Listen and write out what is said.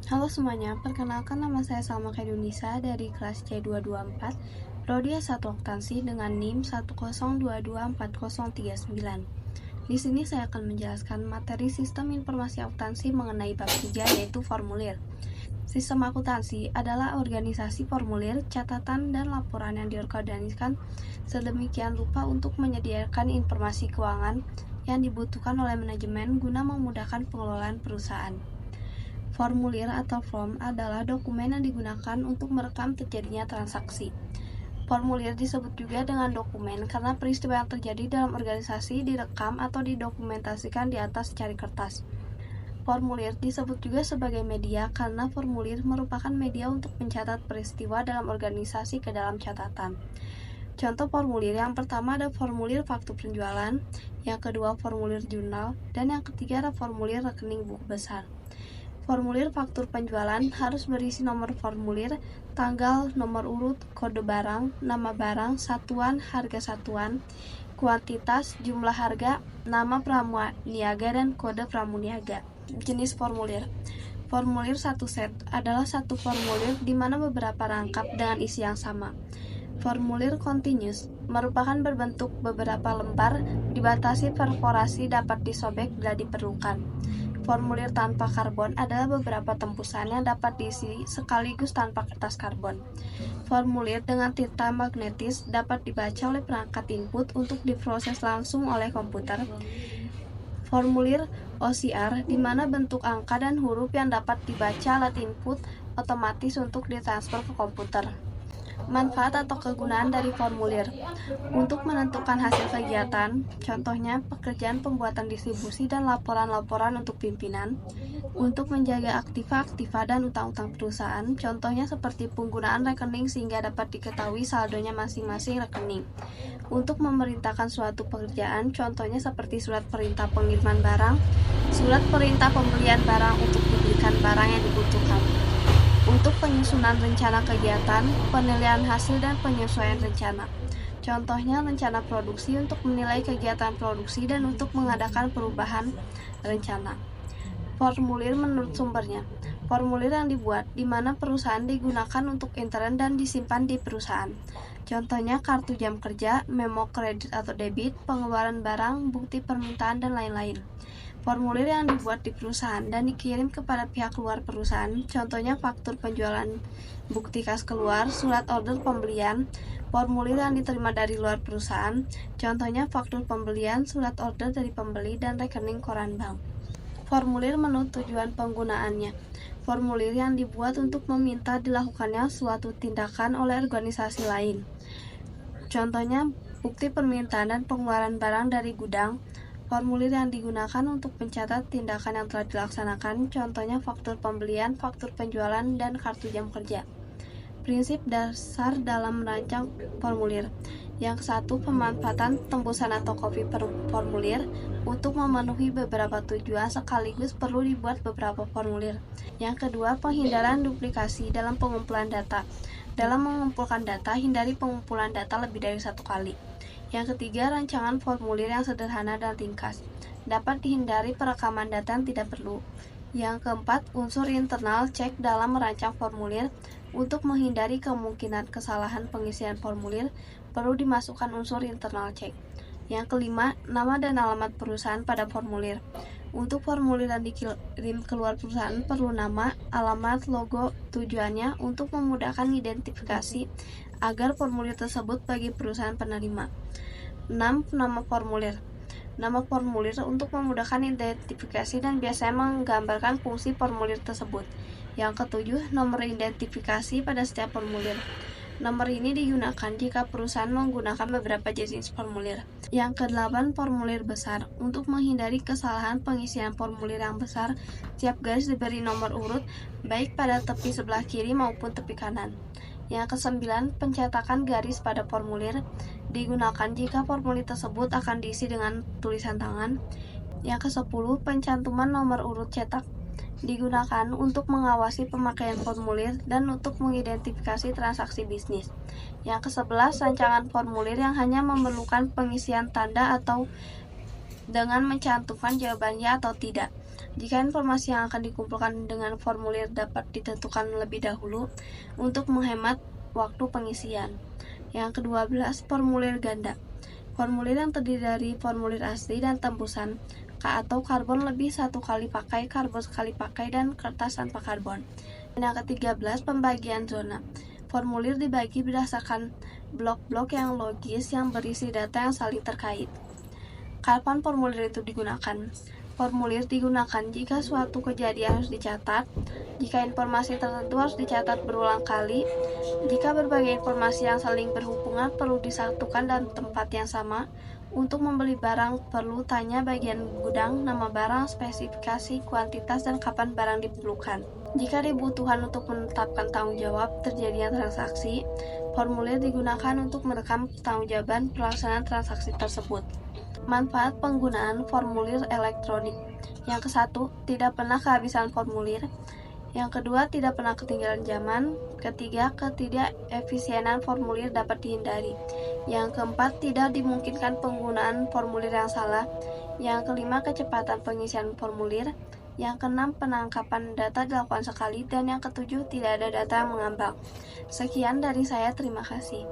Halo semuanya, perkenalkan nama saya Salma Khairunisa dari kelas C224, Prodi S1 Akuntansi dengan NIM 102240039. Di sini saya akan menjelaskan materi Sistem Informasi Akuntansi mengenai bab 3 yaitu formulir. Sistem akuntansi adalah organisasi formulir, catatan, dan laporan yang diorganisasikan sedemikian rupa untuk menyediakan informasi keuangan yang dibutuhkan oleh manajemen guna memudahkan pengelolaan perusahaan. Formulir atau form adalah dokumen yang digunakan untuk merekam terjadinya transaksi. Formulir disebut juga dengan dokumen karena peristiwa yang terjadi dalam organisasi direkam atau didokumentasikan di atas secari kertas. Formulir disebut juga sebagai media karena formulir merupakan media untuk mencatat peristiwa dalam organisasi ke dalam catatan. Contoh formulir yang pertama ada formulir faktur penjualan, yang kedua formulir jurnal, dan yang ketiga ada formulir rekening buku besar. Formulir faktur penjualan harus berisi nomor formulir, tanggal, nomor urut, kode barang, nama barang, satuan, harga satuan, kuantitas, jumlah harga, nama pramuniaga, dan kode pramuniaga. Jenis formulir. Formulir satu set adalah satu formulir di mana beberapa rangkap dengan isi yang sama. Formulir continuous merupakan berbentuk beberapa lembar, dibatasi perforasi, dapat disobek bila diperlukan. Formulir tanpa karbon adalah beberapa tembusan yang dapat diisi sekaligus tanpa kertas karbon. Formulir dengan tinta magnetis dapat dibaca oleh perangkat input untuk diproses langsung oleh komputer. Formulir OCR, di mana bentuk angka dan huruf yang dapat dibaca alat input otomatis untuk ditransfer ke komputer. Manfaat atau kegunaan dari formulir untuk menentukan hasil kegiatan, contohnya pekerjaan pembuatan distribusi dan laporan-laporan untuk pimpinan, untuk menjaga aktiva-aktiva dan utang-utang perusahaan, contohnya seperti penggunaan rekening sehingga dapat diketahui saldonya masing-masing rekening, untuk memerintahkan suatu pekerjaan, contohnya seperti surat perintah pengiriman barang, surat perintah pembelian barang untuk dibelikan barang yang dibutuhkan. Untuk penyusunan rencana kegiatan, penilaian hasil, dan penyesuaian rencana. Contohnya rencana produksi untuk menilai kegiatan produksi dan untuk mengadakan perubahan rencana. Formulir menurut sumbernya. Formulir yang dibuat di mana perusahaan digunakan untuk intern dan disimpan di perusahaan. Contohnya kartu jam kerja, memo kredit atau debit, pengeluaran barang, bukti permintaan, dan lain-lain. Formulir yang dibuat di perusahaan dan dikirim kepada pihak luar perusahaan, contohnya faktur penjualan, bukti kas keluar, surat order pembelian. Formulir yang diterima dari luar perusahaan, contohnya faktur pembelian, surat order dari pembeli, dan rekening koran bank. Formulir menurut tujuan penggunaannya. Formulir yang dibuat untuk meminta dilakukannya suatu tindakan oleh organisasi lain. Contohnya bukti permintaan dan pengeluaran barang dari gudang. Formulir yang digunakan untuk mencatat tindakan yang telah dilaksanakan, contohnya faktur pembelian, faktur penjualan, dan kartu jam kerja. Prinsip dasar dalam merancang formulir. Yang satu, pemanfaatan tembusan atau copy formulir. Untuk memenuhi beberapa tujuan sekaligus perlu dibuat beberapa formulir. Yang kedua, penghindaran duplikasi dalam pengumpulan data. Dalam mengumpulkan data, hindari pengumpulan data lebih dari satu kali. Yang ketiga, rancangan formulir yang sederhana dan ringkas. Dapat dihindari perekaman data yang tidak perlu. Yang keempat, unsur internal cek dalam merancang formulir. Untuk menghindari kemungkinan kesalahan pengisian formulir, perlu dimasukkan unsur internal cek. Yang kelima, nama dan alamat perusahaan pada formulir. Untuk formulir yang dikirim keluar perusahaan perlu nama, alamat, logo, tujuannya untuk memudahkan identifikasi agar formulir tersebut bagi perusahaan penerima. 6. Nama formulir. Nama formulir untuk memudahkan identifikasi dan biasanya menggambarkan fungsi formulir tersebut. Yang ketujuh, nomor identifikasi pada setiap formulir. Nomor ini digunakan jika perusahaan menggunakan beberapa jenis formulir. Yang kedelapan, formulir besar. Untuk menghindari kesalahan pengisian formulir yang besar, setiap garis diberi nomor urut, baik pada tepi sebelah kiri maupun tepi kanan. Yang kesembilan, pencetakan garis pada formulir digunakan jika formulir tersebut akan diisi dengan tulisan tangan. Yang kesepuluh, pencantuman nomor urut cetak digunakan untuk mengawasi pemakaian formulir dan untuk mengidentifikasi transaksi bisnis. Yang ke-11, rancangan formulir yang hanya memerlukan pengisian tanda atau dengan mencantumkan jawabannya atau tidak. Jika informasi yang akan dikumpulkan dengan formulir dapat ditentukan lebih dahulu untuk menghemat waktu pengisian. Yang ke-12, formulir ganda. Formulir yang terdiri dari formulir asli dan tembusan, atau karbon lebih satu kali pakai, karbon sekali pakai, dan kertas tanpa karbon. Dan yang ke-13, pembagian zona. Formulir dibagi berdasarkan blok-blok yang logis yang berisi data yang saling terkait. Kapan formulir itu digunakan? Formulir digunakan jika suatu kejadian harus dicatat, jika informasi tertentu harus dicatat berulang kali, jika berbagai informasi yang saling berhubungan perlu disatukan dalam tempat yang sama. Untuk membeli barang perlu tanya bagian gudang, nama barang, spesifikasi, kuantitas, dan kapan barang diperlukan. Jika dibutuhkan untuk menetapkan tanggung jawab terjadinya transaksi, formulir digunakan untuk merekam pertanggungjawaban pelaksanaan transaksi tersebut. Manfaat penggunaan formulir elektronik. Yang ke-1, tidak pernah kehabisan formulir. Yang kedua, tidak pernah ketinggalan zaman. Ketiga, ketidakefisienan formulir dapat dihindari. Yang keempat, tidak dimungkinkan penggunaan formulir yang salah. Yang kelima, kecepatan pengisian formulir. Yang keenam, penangkapan data dilakukan sekali. Dan yang ketujuh, tidak ada data yang mengambang. Sekian dari saya, terima kasih.